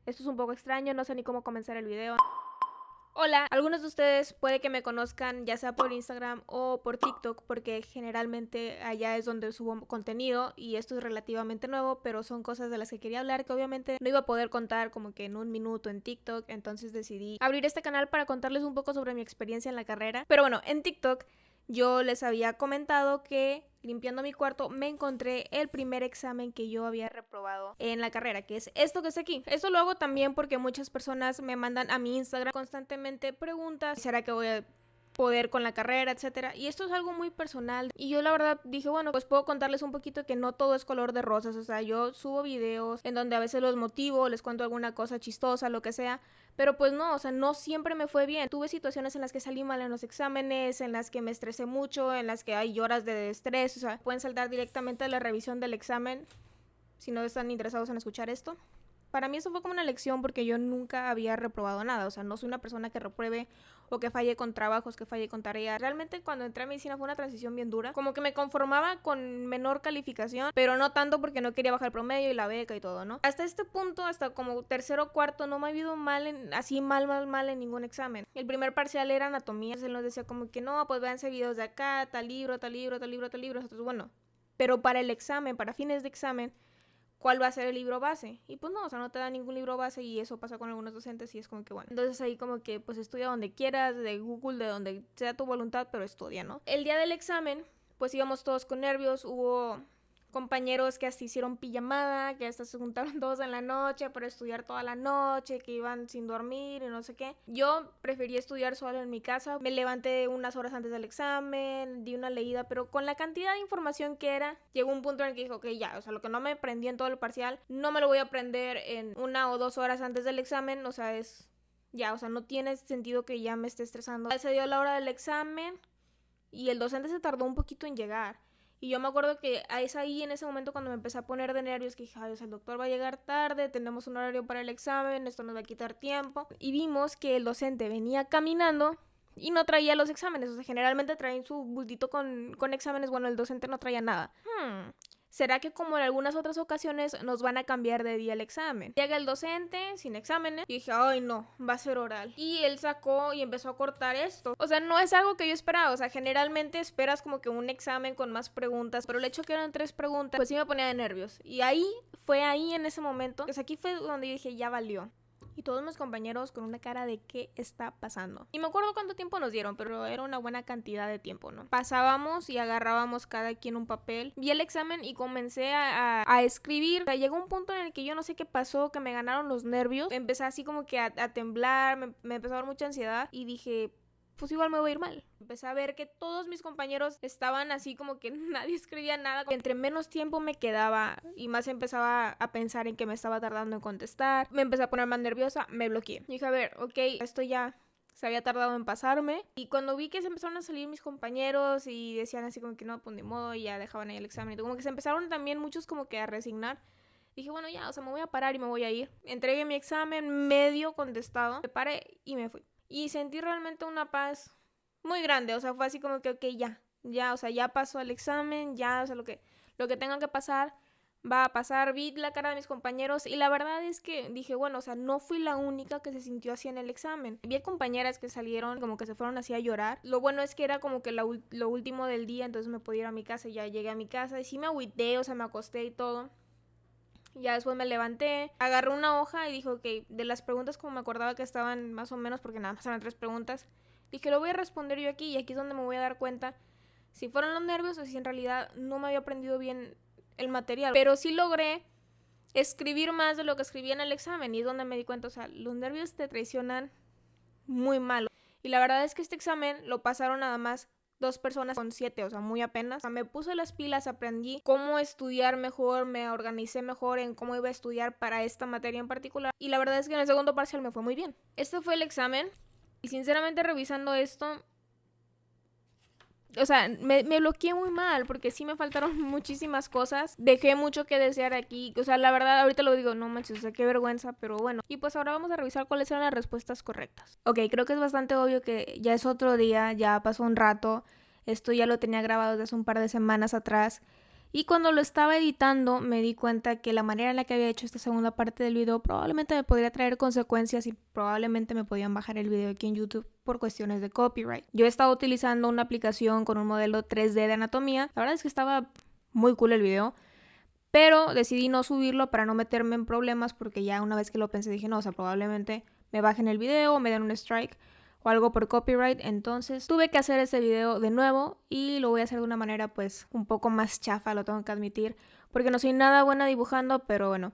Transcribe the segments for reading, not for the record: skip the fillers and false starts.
Esto es un poco extraño, no sé ni cómo comenzar el video. Hola, algunos de ustedes puede que me conozcan ya sea por Instagram o por TikTok, porque generalmente allá es donde subo contenido y esto es relativamente nuevo, pero son cosas de las que quería hablar que obviamente no iba a poder contar como que en un minuto en TikTok, entonces decidí abrir este canal para contarles un poco sobre mi experiencia en la carrera. Pero bueno, en TikTok yo les había comentado que limpiando mi cuarto me encontré el primer examen que yo había reprobado en la carrera, que es esto que está aquí. Esto lo hago también porque muchas personas me mandan a mi Instagram constantemente preguntas, ¿será que voy a poder con la carrera, etcétera? Y esto es algo muy personal y yo la verdad dije, bueno, pues puedo contarles un poquito que no todo es color de rosas. O sea, yo subo videos en donde a veces los motivo, les cuento alguna cosa chistosa, lo que sea, pero pues no, o sea, no siempre me fue bien. Tuve situaciones en las que salí mal en los exámenes, en las que me estresé mucho, en las que hay horas de estrés. O sea, pueden saltar directamente a la revisión del examen si no están interesados en escuchar esto. Para mí eso fue como una lección porque yo nunca había reprobado nada. O sea, no soy una persona que repruebe o que falle con trabajos, que falle con tareas. Realmente cuando entré a medicina fue una transición bien dura. Como que me conformaba con menor calificación, pero no tanto porque no quería bajar el promedio y la beca y todo, ¿no? Hasta este punto, hasta como tercero o cuarto, no me ha ido mal, así mal en ningún examen. El primer parcial era anatomía. Él nos decía como que no, pues véanse videos de acá, tal libro, tal libro, tal libro, tal libro. Entonces, bueno, pero para el examen, para fines de examen, ¿cuál va a ser el libro base? Y pues no, o sea, no te da ningún libro base y eso pasa con algunos docentes y es como que bueno. Entonces ahí como que pues estudia donde quieras, de Google, de donde sea tu voluntad, pero estudia, ¿no? El día del examen, pues íbamos todos con nervios, hubo compañeros que hasta hicieron pijamada, que hasta se juntaron todos en la noche para estudiar toda la noche, que iban sin dormir y no sé qué. Yo preferí estudiar solo en mi casa, me levanté unas horas antes del examen, di una leída, pero con la cantidad de información que era, llegó un punto en el que dije, ok, ya, o sea, lo que no me aprendí en todo el parcial, no me lo voy a aprender en 1 o 2 horas antes del examen, o sea, ya, o sea, no tiene sentido que ya me esté estresando. Se dio la hora del examen y el docente se tardó un poquito en llegar. Y yo me acuerdo que es ahí en ese momento cuando me empecé a poner de nervios que dije, ay, o sea, el doctor va a llegar tarde, tenemos un horario para el examen, esto nos va a quitar tiempo. Y vimos que el docente venía caminando y no traía los exámenes. O sea, generalmente traen su bultito con exámenes. Bueno, el docente no traía nada. ¿Será que como en algunas otras ocasiones nos van a cambiar de día el examen? Llega el docente sin exámenes y dije, ay no, va a ser oral. Y él sacó y empezó a cortar esto. O sea, no es algo que yo esperaba. O sea, generalmente esperas como que un examen con más preguntas, pero el hecho que eran 3 preguntas, pues sí me ponía de nervios. Y fue ahí en ese momento, pues aquí fue donde yo dije, ya valió. Y todos mis compañeros con una cara de qué está pasando. Y me acuerdo cuánto tiempo nos dieron, pero era una buena cantidad de tiempo, ¿no? Pasábamos y agarrábamos cada quien un papel. Vi el examen y comencé a escribir. O sea, llegó un punto en el que yo no sé qué pasó, que me ganaron los nervios. Empecé así como que a temblar, me empezó a dar mucha ansiedad y dije, pues igual me voy a ir mal. Empecé a ver que todos mis compañeros estaban así como que nadie escribía nada. Entre menos tiempo me quedaba y más empezaba a pensar en que me estaba tardando en contestar. Me empecé a poner más nerviosa, me bloqueé. Dije, a ver, ok, esto ya se había tardado en pasarme. Y cuando vi que se empezaron a salir mis compañeros y decían así como que no, pues ni modo, y ya dejaban ahí el examen. Y como que se empezaron también muchos como que a resignar. Dije, bueno, ya, o sea, me voy a parar y me voy a ir. Entregué mi examen medio contestado. Me paré y me fui. Y sentí realmente una paz muy grande. O sea, fue así como que, ok, ya, o sea, ya pasó el examen, ya, o sea, lo que tenga que pasar va a pasar. Vi la cara de mis compañeros y la verdad es que dije, bueno, o sea, no fui la única que se sintió así en el examen. Vi compañeras que salieron como que se fueron así a llorar. Lo bueno es que era como que lo último del día, entonces me podía ir a mi casa. Ya llegué a mi casa y sí me agüité, o sea, me acosté y todo. Ya después me levanté, agarré una hoja y dije, ok, de las preguntas como me acordaba que estaban más o menos, porque nada más eran 3 preguntas, dije, lo voy a responder yo aquí y aquí es donde me voy a dar cuenta si fueron los nervios o si en realidad no me había aprendido bien el material. Pero sí logré escribir más de lo que escribía en el examen y es donde me di cuenta, o sea, los nervios te traicionan muy mal. Y la verdad es que este examen lo pasaron nada más 2 personas con 7, o sea, muy apenas. O sea, me puse las pilas, aprendí cómo estudiar mejor, me organicé mejor en cómo iba a estudiar para esta materia en particular. Y la verdad es que en el segundo parcial me fue muy bien. Este fue el examen. Y sinceramente revisando esto, o sea, me bloqueé muy mal porque sí me faltaron muchísimas cosas. Dejé mucho que desear aquí. O sea, la verdad, ahorita lo digo, no manches, o sea, qué vergüenza, pero bueno. Y pues ahora vamos a revisar cuáles eran las respuestas correctas. Ok, creo que es bastante obvio que ya es otro día, ya pasó un rato. Esto ya lo tenía grabado desde hace un par de semanas atrás. Y cuando lo estaba editando me di cuenta que la manera en la que había hecho esta segunda parte del video probablemente me podría traer consecuencias y probablemente me podían bajar el video aquí en YouTube por cuestiones de copyright. Yo he estado utilizando una aplicación con un modelo 3D de anatomía. La verdad es que estaba muy cool el video, pero decidí no subirlo para no meterme en problemas porque ya una vez que lo pensé dije no, o sea, probablemente me bajen el video o me den un strike o algo por copyright. Entonces tuve que hacer ese video de nuevo y lo voy a hacer de una manera pues un poco más chafa, lo tengo que admitir, porque no soy nada buena dibujando. Pero bueno,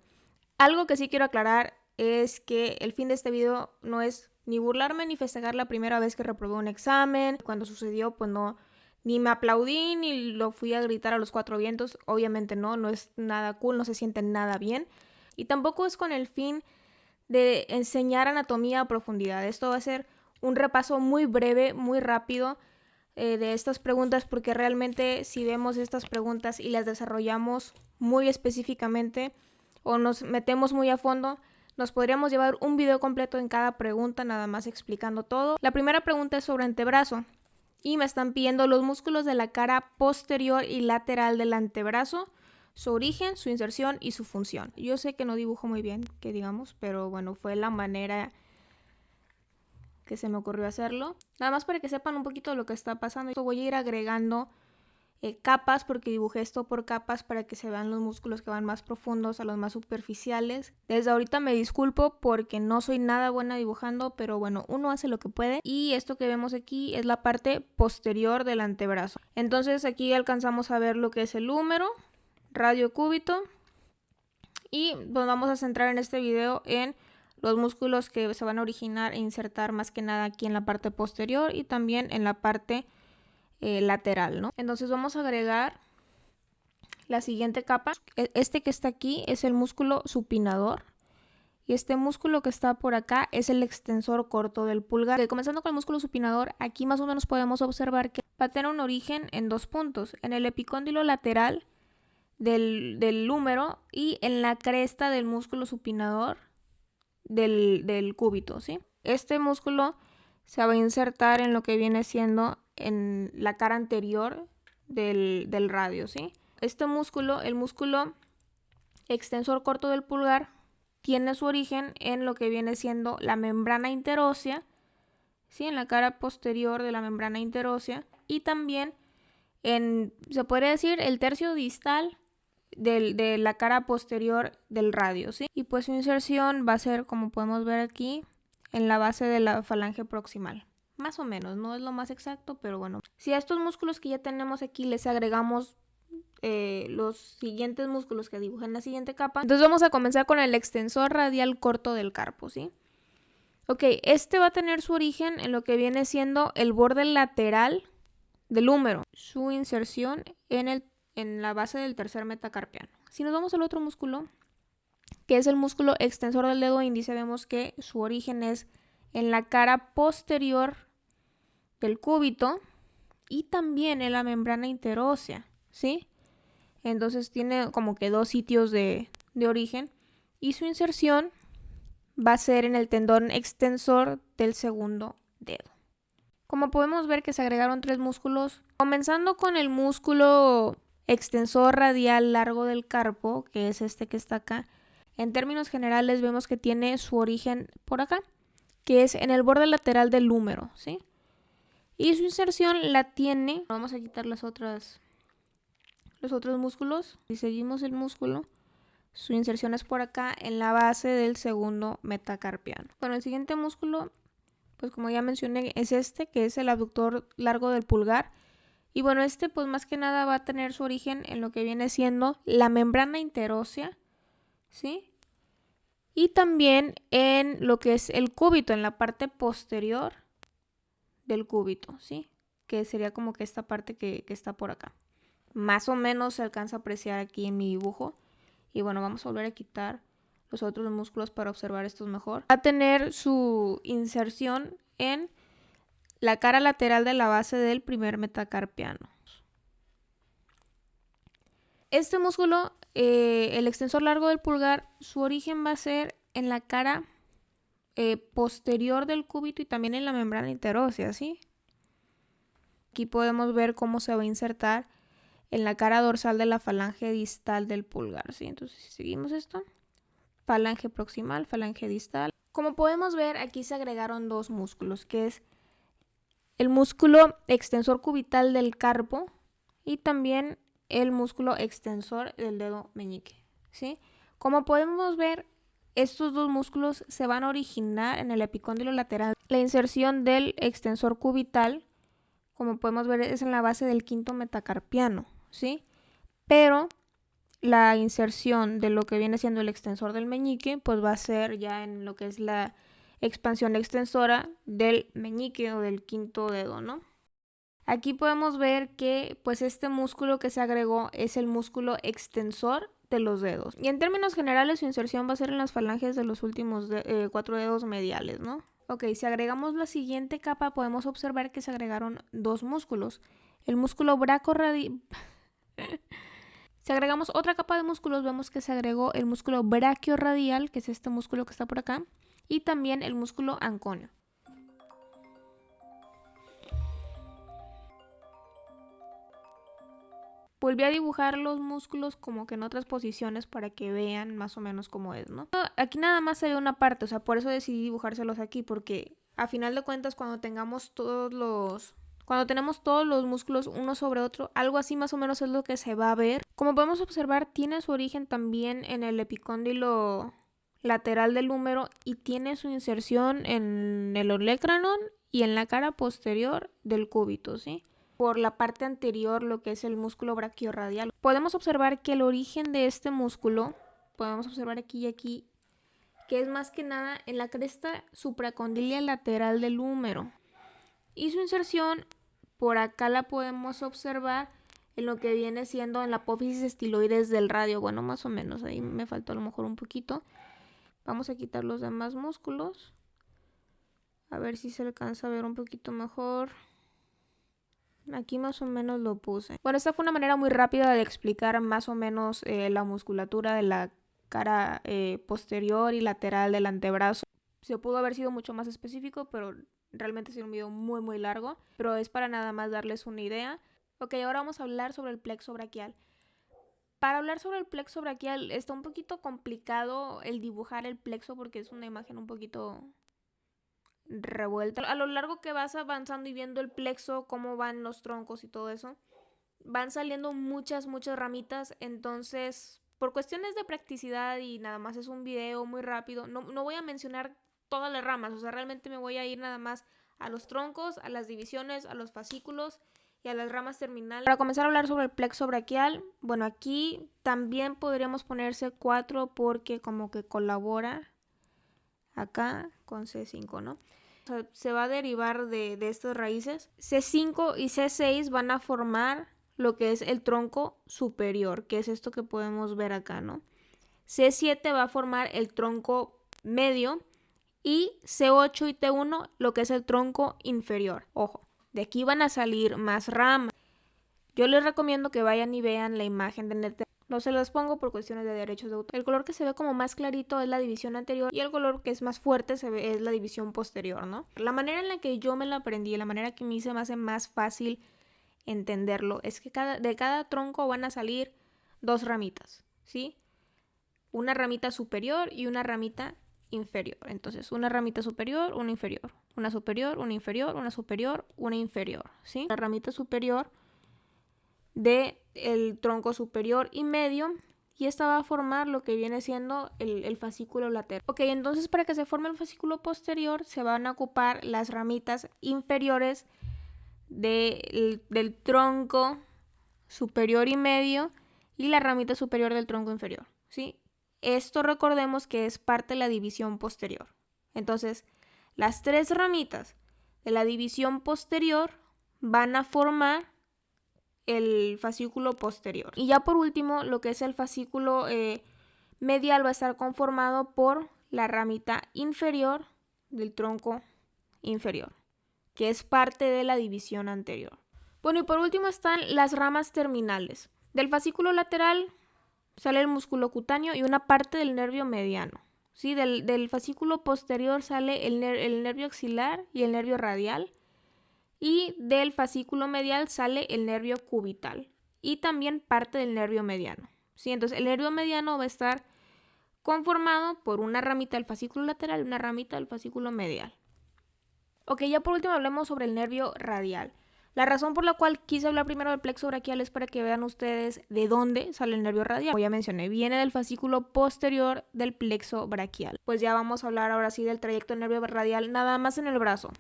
algo que sí quiero aclarar es que el fin de este video no es ni burlarme ni festejar la primera vez que reprobé un examen. Cuando sucedió pues no, ni me aplaudí ni lo fui a gritar a los cuatro vientos. Obviamente no es nada cool, no se siente nada bien. Y tampoco es con el fin de enseñar anatomía a profundidad. Esto va a ser un repaso muy breve, muy rápido de estas preguntas, porque realmente si vemos estas preguntas y las desarrollamos muy específicamente o nos metemos muy a fondo, nos podríamos llevar un video completo en cada pregunta nada más explicando todo. La primera pregunta es sobre antebrazo y me están pidiendo los músculos de la cara posterior y lateral del antebrazo, su origen, su inserción y su función. Yo sé que no dibujo muy bien, que digamos, pero bueno, fue la manera que se me ocurrió hacerlo. Nada más para que sepan un poquito de lo que está pasando. Voy a ir agregando capas, porque dibujé esto por capas para que se vean los músculos que van más profundos a los más superficiales. Desde ahorita me disculpo porque no soy nada buena dibujando, pero bueno, uno hace lo que puede. Y esto que vemos aquí es la parte posterior del antebrazo. Entonces aquí alcanzamos a ver lo que es el húmero, radio cúbito, y nos vamos a centrar en este video en los músculos que se van a originar e insertar más que nada aquí en la parte posterior y también en la parte lateral, ¿no? Entonces vamos a agregar la siguiente capa. Este que está aquí es el músculo supinador y este músculo que está por acá es el extensor corto del pulgar. Comenzando con el músculo supinador, aquí más o menos podemos observar que va a tener un origen en dos puntos, en el epicóndilo lateral del húmero y en la cresta del músculo supinador del cúbito, ¿sí? Este músculo se va a insertar en lo que viene siendo en la cara anterior del radio, ¿sí? Este músculo, el músculo extensor corto del pulgar, tiene su origen en lo que viene siendo la membrana interósea, ¿sí? En la cara posterior de la membrana interósea y también en, se podría decir, el tercio distal de la cara posterior del radio, ¿sí? Y pues su inserción va a ser, como podemos ver aquí, en la base de la falange proximal. Más o menos, no es lo más exacto, pero bueno. Si a estos músculos que ya tenemos aquí les agregamos los siguientes músculos que dibujan en la siguiente capa, entonces vamos a comenzar con el extensor radial corto del carpo, ¿sí? Ok, este va a tener su origen en lo que viene siendo el borde lateral del húmero, su inserción en la base del tercer metacarpiano. Si nos vamos al otro músculo, que es el músculo extensor del dedo índice, vemos que su origen es en la cara posterior del cúbito y también en la membrana interósea, ¿sí? Entonces tiene como que dos sitios de origen y su inserción va a ser en el tendón extensor del segundo dedo. Como podemos ver que se agregaron tres músculos, comenzando con el músculo extensor radial largo del carpo, que es este que está acá. En términos generales vemos que tiene su origen por acá, que es en el borde lateral del húmero, ¿sí? Y su inserción la tiene, vamos a quitar los otros músculos. Si seguimos el músculo, su inserción es por acá en la base del segundo metacarpiano. Bueno, el siguiente músculo, pues como ya mencioné, es este, que es el abductor largo del pulgar. Y bueno, este pues más que nada va a tener su origen en lo que viene siendo la membrana interósea, ¿sí? Y también en lo que es el cúbito, en la parte posterior del cúbito, ¿sí? Que sería como que esta parte que está por acá. Más o menos se alcanza a apreciar aquí en mi dibujo. Y bueno, vamos a volver a quitar los otros músculos para observar estos mejor. Va a tener su inserción en la cara lateral de la base del primer metacarpiano. Este músculo, el extensor largo del pulgar, su origen va a ser en la cara posterior del cúbito y también en la membrana interósea, ¿sí? Aquí podemos ver cómo se va a insertar en la cara dorsal de la falange distal del pulgar, ¿sí? Entonces, si seguimos esto, falange proximal, falange distal. Como podemos ver, aquí se agregaron dos músculos, que es el músculo extensor cubital del carpo y también el músculo extensor del dedo meñique, ¿sí? Como podemos ver, estos dos músculos se van a originar en el epicóndilo lateral. La inserción del extensor cubital, como podemos ver, es en la base del quinto metacarpiano, ¿sí? Pero la inserción de lo que viene siendo el extensor del meñique, pues va a ser ya en lo que es la expansión extensora del meñique o del quinto dedo, ¿no? Aquí podemos ver que pues este músculo que se agregó es el músculo extensor de los dedos. Y en términos generales su inserción va a ser en las falanges de los últimos 4 dedos mediales, ¿no? Ok, si agregamos la siguiente capa podemos observar que se agregaron dos músculos. El músculo brachioradial. Si agregamos otra capa de músculos vemos que se agregó el músculo brachioradial, que es este músculo que está por acá, y también el músculo anconio. Volví a dibujar los músculos como que en otras posiciones para que vean más o menos cómo es, ¿no? Aquí nada más se ve una parte, o sea, por eso decidí dibujárselos aquí, porque a final de cuentas cuando tenemos todos los músculos uno sobre otro, algo así más o menos es lo que se va a ver. Como podemos observar, tiene su origen también en el epicóndilo lateral del húmero y tiene su inserción en el olecranon y en la cara posterior del cúbito, ¿sí? Por la parte anterior, lo que es el músculo brachioradial. Podemos observar que el origen de este músculo, podemos observar aquí y aquí, que es más que nada en la cresta supracondilia lateral del húmero. Y su inserción, por acá la podemos observar en lo que viene siendo en la apófisis estiloides del radio. Bueno, más o menos, ahí me faltó a lo mejor un poquito. Vamos a quitar los demás músculos. A ver si se alcanza a ver un poquito mejor. Aquí más o menos lo puse. Bueno, esta fue una manera muy rápida de explicar más o menos la musculatura de la cara posterior y lateral del antebrazo. Se pudo haber sido mucho más específico, pero realmente ha sido un video muy largo. Pero es para nada más darles una idea. Ok, ahora vamos a hablar sobre el plexo braquial. Para hablar sobre el plexo braquial está un poquito complicado el dibujar el plexo porque es una imagen un poquito revuelta. A lo largo que vas avanzando y viendo el plexo, cómo van los troncos y todo eso, van saliendo muchas ramitas. Entonces, por cuestiones de practicidad y nada más es un video muy rápido, no voy a mencionar todas las ramas. O sea, realmente me voy a ir nada más a los troncos, a las divisiones, a los fascículos y a las ramas terminales. Para comenzar a hablar sobre el plexo braquial, bueno, aquí también podríamos ponerse 4 porque como que colabora acá con C5, ¿no? O sea, se va a derivar de estas raíces. C5 y C6 van a formar lo que es el tronco superior, que es esto que podemos ver acá, ¿no? C7 va a formar el tronco medio y C8 y T1 lo que es el tronco inferior. Ojo, de aquí van a salir más ramas. Yo les recomiendo que vayan y vean la imagen de NET. No se las pongo por cuestiones de derechos de autor. El color que se ve como más clarito es la división anterior y el color que es más fuerte es la división posterior, ¿no? La manera en la que yo me la aprendí, la manera que me hice me hace más fácil entenderlo, es que de cada tronco van a salir dos ramitas, ¿sí? Una ramita superior y una ramita inferior. Entonces, una ramita superior, una inferior. Una superior, una inferior, una superior, una inferior, ¿sí? La ramita superior del tronco superior y medio, y esta va a formar lo que viene siendo el fascículo lateral. Ok, entonces para que se forme el fascículo posterior se van a ocupar las ramitas inferiores del tronco superior y medio y la ramita superior del tronco inferior, ¿sí? Esto recordemos que es parte de la división posterior. Entonces, las tres ramitas de la división posterior van a formar el fascículo posterior. Y ya por último, lo que es el fascículo medial va a estar conformado por la ramita inferior del tronco inferior, que es parte de la división anterior. Bueno, y por último están las ramas terminales. Del fascículo lateral sale el músculo cutáneo y una parte del nervio mediano. ¿Sí? Del fascículo posterior sale el nervio axilar y el nervio radial. Y del fascículo medial sale el nervio cubital. y también parte del nervio mediano. ¿Sí? Entonces el nervio mediano va a estar conformado por una ramita del fascículo lateral y una ramita del fascículo medial. Ok, ya por último hablemos sobre el nervio radial. La razón por la cual quise hablar primero del plexo braquial es para que vean ustedes de dónde sale el nervio radial. Como ya mencioné, viene del fascículo posterior del plexo braquial. Pues ya vamos a hablar ahora sí del trayecto del nervio radial nada más en el brazo.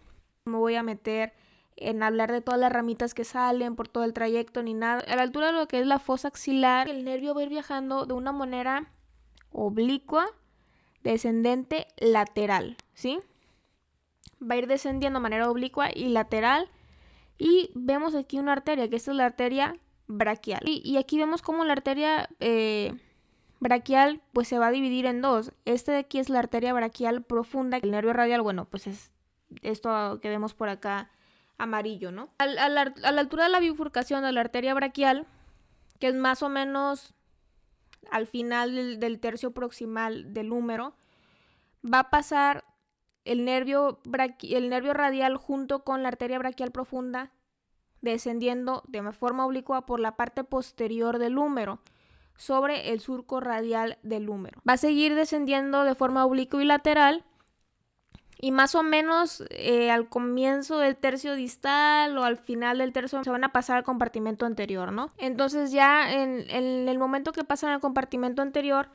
No me voy a meter en hablar de todas las ramitas que salen por todo el trayecto ni nada. A la altura de lo que es la fosa axilar, el nervio va a ir viajando de una manera oblicua, descendente, lateral, ¿sí? Va a ir descendiendo de manera oblicua y lateral. Y vemos aquí una arteria, que esta es la arteria braquial. Y aquí vemos cómo la arteria braquial pues se va a dividir en dos. Este de aquí es la arteria braquial profunda. El nervio radial, bueno, pues es esto que vemos por acá amarillo, ¿no? A la altura de la bifurcación de la arteria braquial, que es más o menos al final del tercio proximal del húmero, va a pasar el nervio radial junto con la arteria braquial profunda, descendiendo de forma oblicua por la parte posterior del húmero sobre el surco radial del húmero. Va a seguir descendiendo de forma oblicua y lateral, y más o menos al comienzo del tercio distal o al final del tercio se van a pasar al compartimento anterior, ¿no? Entonces ya en el momento que pasan al compartimento anterior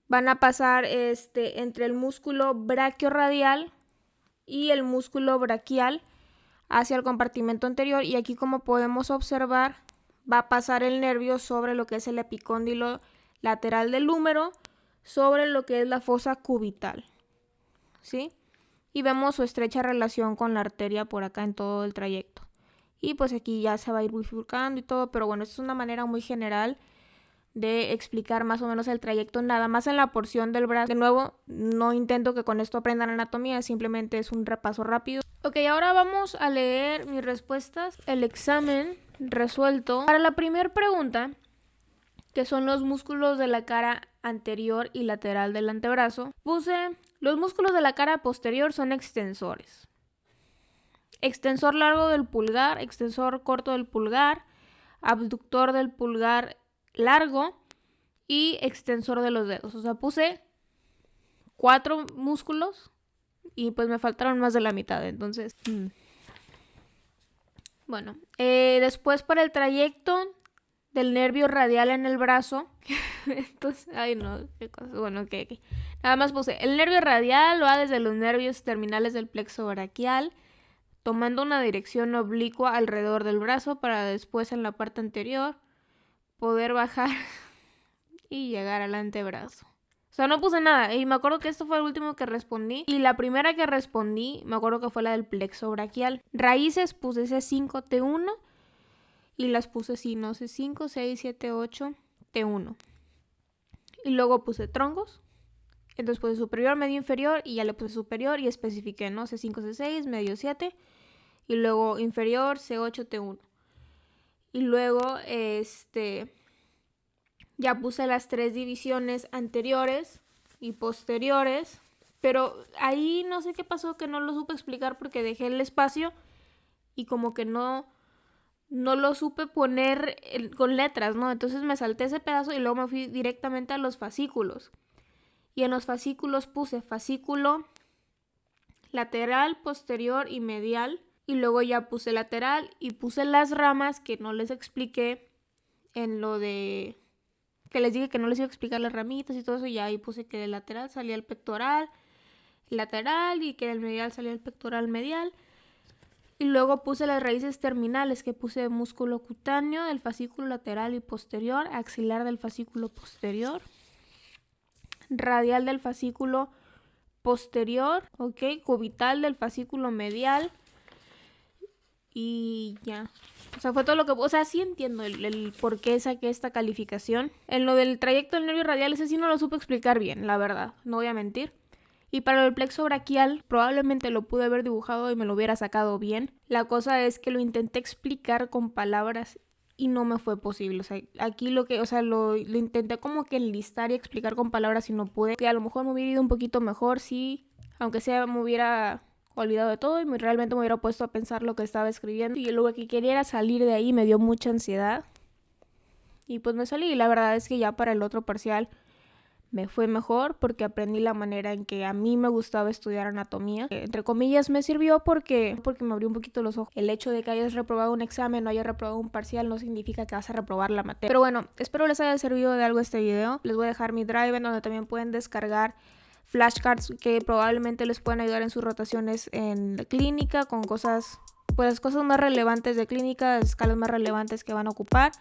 van a pasar entre el músculo braquiorradial y el músculo braquial hacia el compartimento anterior, y aquí, como podemos observar, va a pasar el nervio sobre lo que es el epicóndilo lateral del húmero, sobre lo que es la fosa cubital, ¿sí? Y vemos su estrecha relación con la arteria por acá en todo el trayecto. Y pues aquí ya se va a ir bifurcando y todo, pero bueno, esta es una manera muy general de explicar más o menos el trayecto, nada más en la porción del brazo. De nuevo, no intento que con esto aprendan anatomía, simplemente es un repaso rápido. Ok, ahora vamos a leer mis respuestas. El examen resuelto. Para la primera pregunta, que son los músculos de la cara anterior y lateral del antebrazo, puse: los músculos de la cara posterior son extensores. Extensor largo del pulgar, extensor corto del pulgar, abductor del pulgar largo y extensor de los dedos. O sea, puse 4 músculos y pues me faltaron más de la mitad. Entonces, bueno, después para el trayecto del nervio radial en el brazo. Entonces, ay no, qué cosa. Bueno, ok. Nada más puse: el nervio radial va desde los nervios terminales del plexo braquial, tomando una dirección oblicua alrededor del brazo para después en la parte anterior poder bajar y llegar al antebrazo. O sea, no puse nada. Y me acuerdo que esto fue el último que respondí. Y la primera que respondí, me acuerdo que fue la del plexo braquial. Raíces puse C5, T1. Y las puse así, no sé, 5, 6, 7, 8, T1. Y luego puse troncos. Entonces puse superior, medio, inferior. Y ya le puse superior y especifiqué, ¿no? C5, C6, medio 7. Y luego inferior, C8, T1. Y luego, ya puse las 3 divisiones anteriores y posteriores, pero ahí no sé qué pasó, que no lo supe explicar porque dejé el espacio y como que no lo supe poner con letras, ¿no? Entonces me salté ese pedazo y luego me fui directamente a los fascículos. Y en los fascículos puse fascículo lateral, posterior y medial. Y luego ya puse lateral y puse las ramas que no les expliqué en lo de... que les dije que no les iba a explicar las ramitas y todo eso. Y ya ahí puse que del lateral salía el pectoral lateral y que del medial salía el pectoral medial. Y luego puse las raíces terminales, que puse músculo cutáneo del fascículo lateral y posterior, axilar del fascículo posterior, radial del fascículo posterior, ok, cubital del fascículo medial. Y ya. O sea, fue todo lo que... O sea, sí entiendo el por qué saqué esta calificación. En lo del trayecto del nervio radial, ese sí no lo supe explicar bien, la verdad. No voy a mentir. Y para el plexo braquial, probablemente lo pude haber dibujado y me lo hubiera sacado bien. La cosa es que lo intenté explicar con palabras y no me fue posible. O sea, aquí lo intenté como que enlistar y explicar con palabras y no pude. Que a lo mejor me hubiera ido un poquito mejor, sí. Aunque sea, me hubiera olvidado de todo y realmente me hubiera puesto a pensar lo que estaba escribiendo. Y lo que quería era salir de ahí, me dio mucha ansiedad. Y pues me salí y la verdad es que ya para el otro parcial me fue mejor porque aprendí la manera en que a mí me gustaba estudiar anatomía. Entre comillas me sirvió porque me abrió un poquito los ojos. El hecho de que hayas reprobado un examen o hayas reprobado un parcial no significa que vas a reprobar la materia. Pero bueno, espero les haya servido de algo este video. Les voy a dejar mi drive en donde también pueden descargar flashcards que probablemente les puedan ayudar en sus rotaciones en clínica con cosas más relevantes de clínica, escalas más relevantes que van a ocupar.